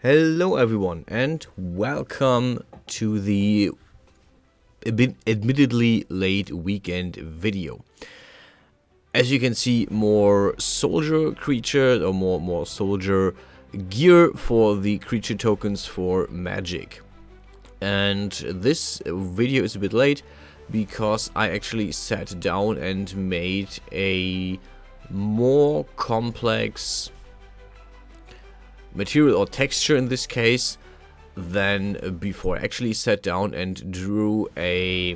Hello everyone and welcome to the admittedly late weekend video. As you can see, more soldier creature or more soldier gear for the creature tokens for magic. And this video is a bit late because I actually sat down and made a more complex material or texture in this case than before. I actually sat down and drew a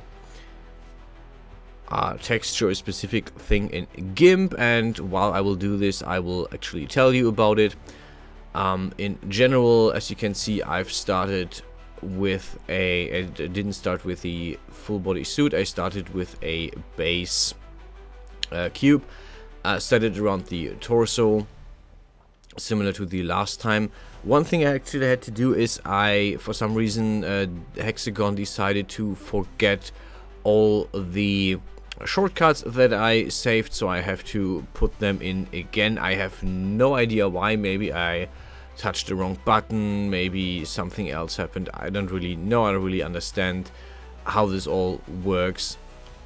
texture, a specific thing in GIMP, and while I will do this I will actually tell you about it. In general, as you can see, I've started with I didn't start with the full body suit. I started with a base cube, started around the torso, similar to the last time. One thing I actually had to do is for some reason, Hexagon decided to forget all the shortcuts that I saved, so I have to put them in again. I have no idea why. Maybe I touched the wrong button, maybe something else happened. I don't really know. I don't really understand how this all works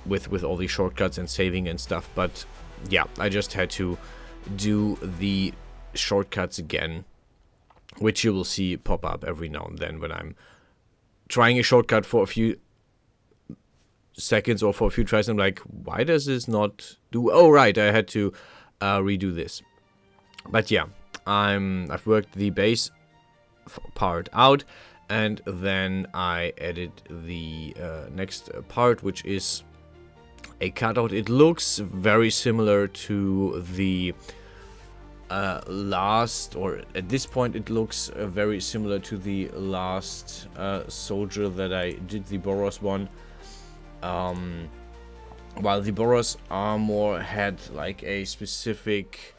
with all the shortcuts and saving and stuff, but yeah, I just had to do the shortcuts again, which you will see pop up every now and then when I'm trying a shortcut for a few seconds or for a few tries. I'm like, why does this not do? Oh right, I had to redo this. But yeah, I've worked the base part out, and then I added the next part, which is a cutout. It looks very similar to the last, or at this point it looks very similar to the last soldier that I did, the Boros one. While the Boros armor had like a specific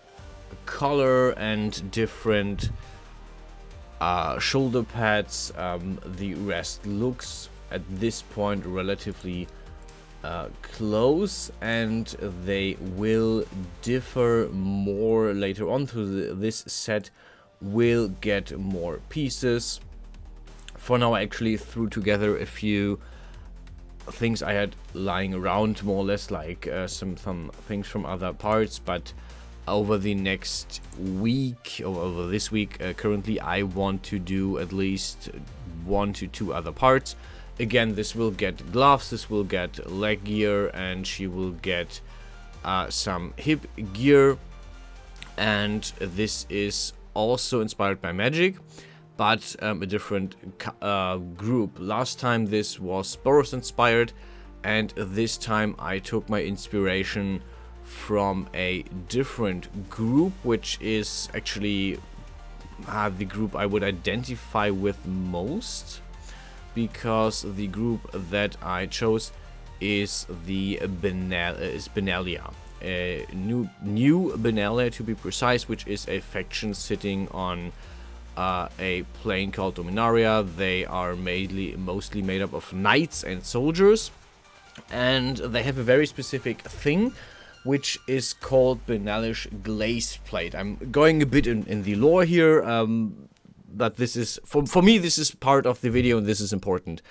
color and different shoulder pads, the rest looks at this point relatively close, and they will differ more later on. Through this set will get more pieces. For now I actually threw together a few things I had lying around, more or less, like some things from other parts, but over the next week, or over this week currently, I want to do at least 1 to 2 other parts. Again, this will get gloves, this will get leg gear, and she will get some hip gear. And this is also inspired by magic, but a different group. Last time this was Boros inspired, and this time I took my inspiration from a different group, which is actually the group I would identify with most, because the group that I chose is the Benalia, new Benalia to be precise, which is a faction sitting on a plane called Dominaria. They are mostly made up of knights and soldiers, and they have a very specific thing, which is called benalish glazeplate. I'm going a bit in the lore here, but this is, for me, this is part of the video and this is important.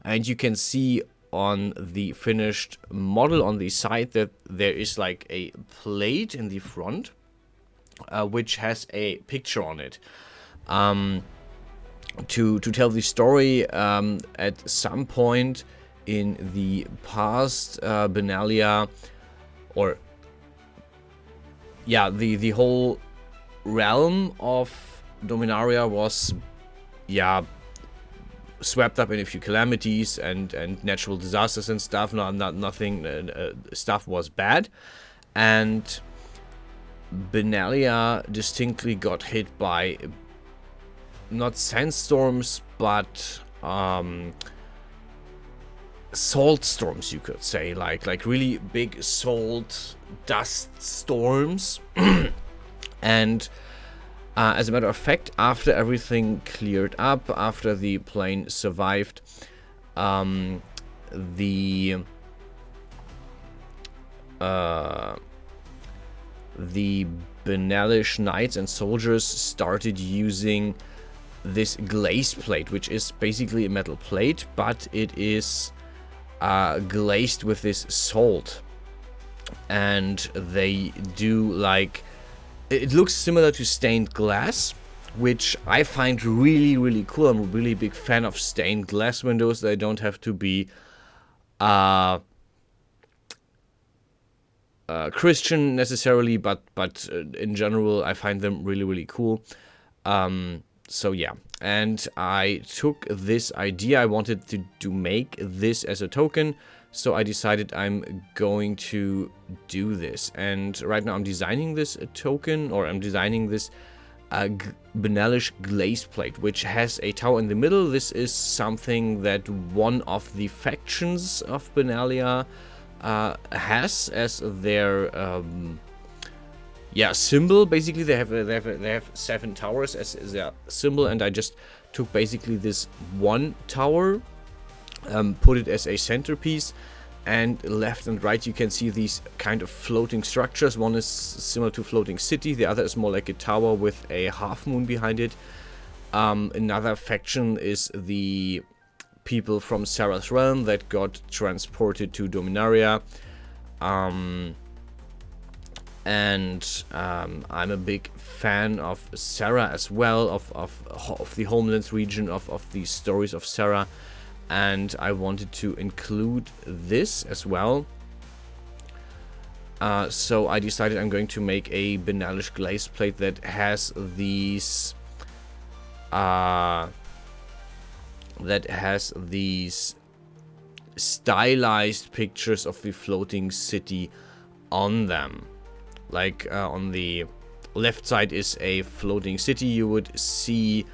And you can see on the finished model on the side that there is like a plate in the front, which has a picture on it. To tell the story, at some point in the past, Benalia, or yeah, the whole realm of Dominaria was, yeah, swept up in a few calamities and natural disasters and stuff. Nothing stuff was bad, and Benalia distinctly got hit by not sandstorms, but salt storms, you could say, like really big salt dust storms. And as a matter of fact, after everything cleared up, after the plane survived, the benalish knights and soldiers started using this glaze plate, which is basically a metal plate, but it is glazed with this salt. And they do like, it looks similar to stained glass, which I find really, really cool. I'm a really big fan of stained glass windows. They don't have to be Christian necessarily, but in general, I find them really, really cool. So yeah, and I took this idea. I wanted to make this as a token, so I decided I'm going to do this. And right now I'm designing this token, or I'm designing this benalish glaze plate, which has a tower in the middle. This is something that one of the factions of Benalia has as their symbol. Basically, they have 7 towers as their symbol, and I just took basically this one tower, put it as a centerpiece, and left and right you can see these kind of floating structures. One is similar to floating city, the other is more like a tower with a half moon behind it. Another faction is the people from Sarah's realm that got transported to Dominaria. I'm a big fan of Sarah as well, of the Homelands region, of the stories of Sarah, and I wanted to include this as well. So I decided I'm going to make a benalish glaze plate that has these stylized pictures of the floating city on them. Like on the left side is a floating city you would see,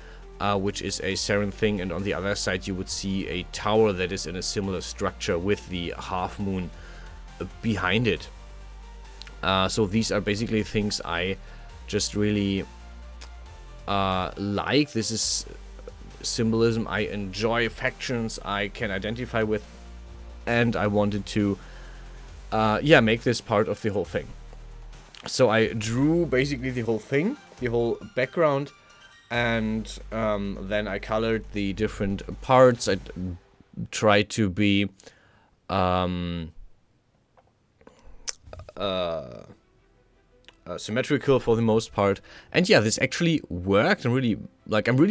which is a Saren thing, and on the other side you would see a tower that is in a similar structure with the half moon behind it. So these are basically things I just really like. This is symbolism I enjoy, factions I can identify with, and I wanted to make this part of the whole thing. So I drew basically the whole thing, the whole background, and then I colored the different parts. I tried to be symmetrical for the most part, and yeah, this actually worked. I'm really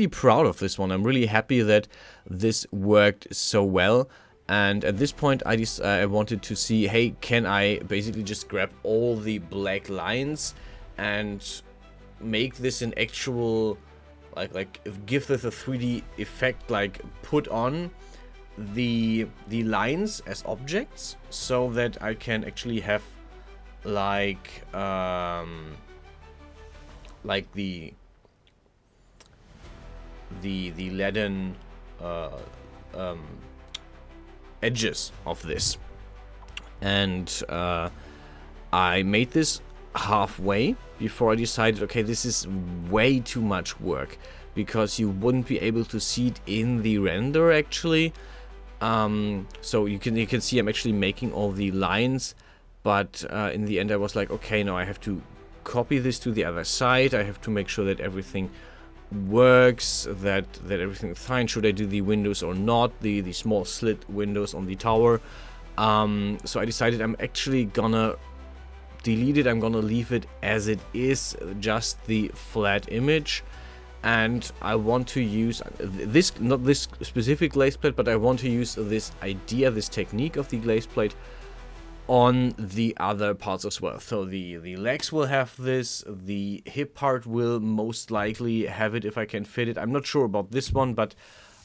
proud of this one. I'm really happy that this worked so well. And at this point I wanted to see, hey, can I basically just grab all the black lines and make this an actual like give this a 3D effect, like put on the lines as objects, so that I can actually have like the leaden edges of this. And I made this halfway before I decided, okay, this is way too much work, because you wouldn't be able to see it in the render actually. So you can see I'm actually making all the lines, but in the end I was like, okay, now I have to copy this to the other side. I have to make sure that everything works, that everything is fine. Should I do the windows or not, the small slit windows on the tower? So I decided I'm actually gonna delete it. I'm gonna leave it as it is, just the flat image. And I want to use this, not this specific glaze plate, but I want to use this idea, this technique of the glaze plate on the other parts as well. So the legs will have this, the hip part will most likely have it if I can fit it. I'm not sure about this one, but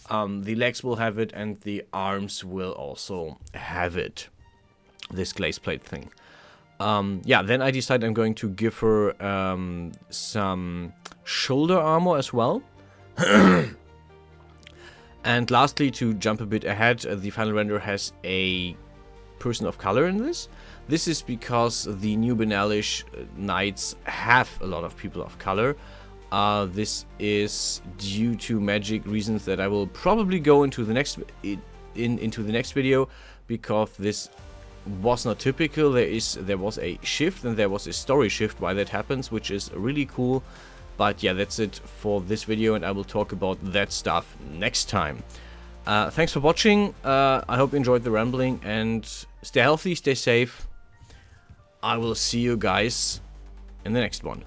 the legs will have it, and the arms will also have it, this glaze plate thing. Yeah, then I decided I'm going to give her some shoulder armor as well. And lastly, to jump a bit ahead, the final render has a person of color in this. This is because the new benalish knights have a lot of people of color. This is due to magic reasons that I will probably go into the next into the next video, because this was not typical. There was a shift, and there was a story shift why that happens, which is really cool. But yeah, that's it for this video, and I will talk about that stuff next time. Thanks for watching. I hope you enjoyed the rambling, and stay healthy, stay safe. I will see you guys in the next one.